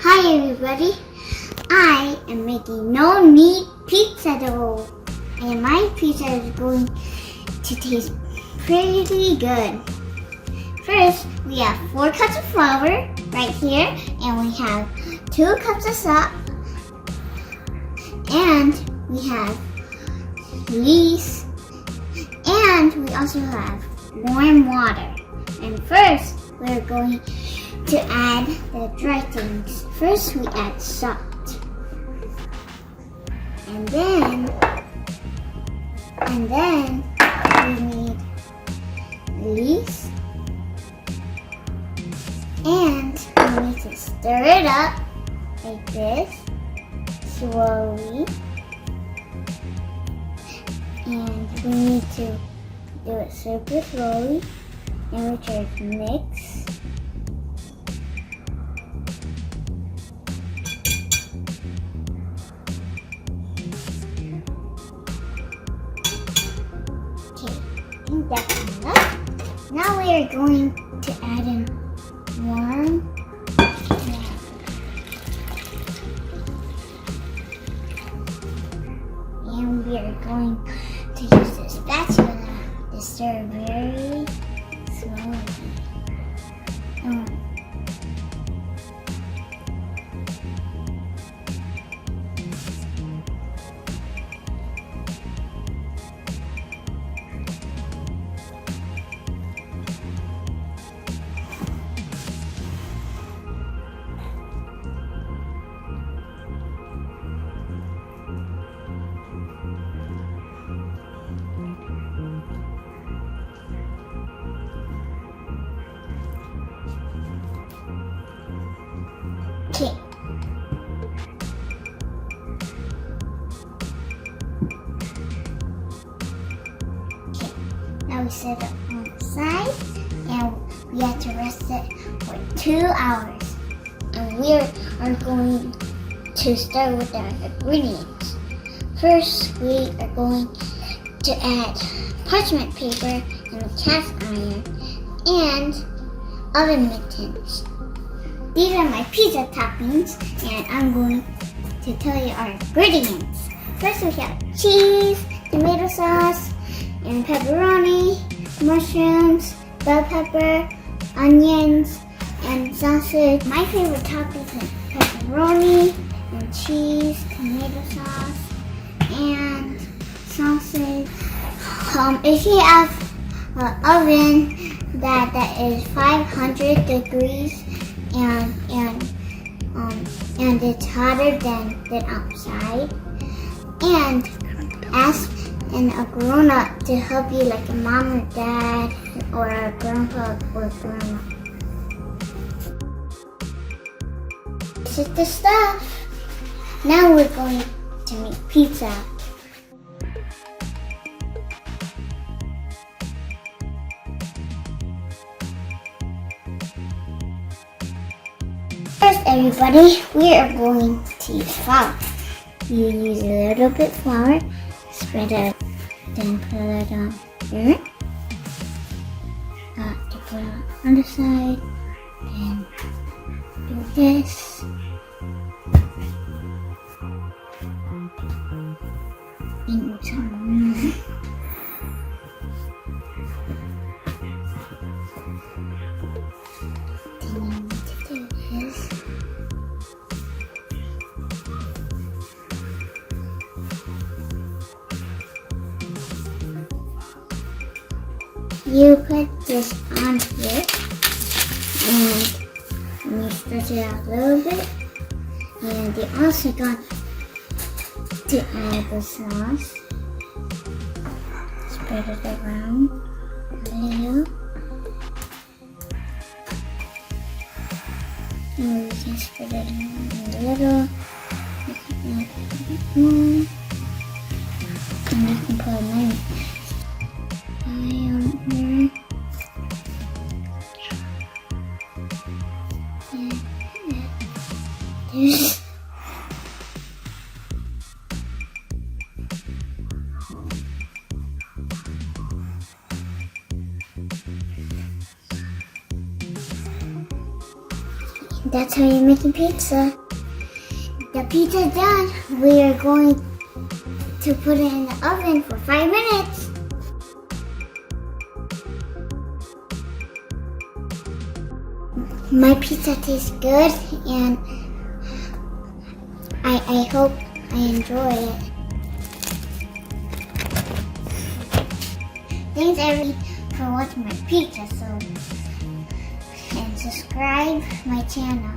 Hi everybody, I am making no-knead pizza dough and my pizza is going to taste pretty good. First, we have 4 cups of flour right here and we have 2 cups of salt and we have yeast and we also have warm water. And first, we're going to add the dry things. First, we add salt. And then we need yeast. And we need to stir it up like this, slowly. And we need to do it super slowly. And we try to mix. Okay, I think that's enough. Now we are going to add in warm water. And we are going to use the spatula to stir very slowly. Okay. Now we set it on the side and we have to rest it for 2 hours. And we are going to start with our ingredients. First, we are going to add parchment paper and a cast iron and oven mittens. These are my pizza toppings and I'm going to tell you our ingredients. First we have cheese, tomato sauce, and pepperoni, mushrooms, bell pepper, onions, and sausage. My favorite toppings are pepperoni and cheese, tomato sauce, and sausage. If you have an oven that is 500 degrees and it's hotter than outside, and ask a grown-up to help you, like a mom or dad or a grandpa or grandma. This is the stuff. Now we're going to make pizza. First, everybody, we are going to use flour. You use a little bit of flour, spread it, then put it on here. To put it on the side, and do this. And some more. You put this on here and you stretch it out a little bit, and you also got to add the sauce. Spread it around a little. And we can spread it around a little. And you can put a lemon. That's how you're making pizza. The pizza's done. We are going to put it in the oven for 5 minutes. My pizza tastes good, and I hope I enjoy it. Thanks everybody for watching my pizza, and subscribe my channel.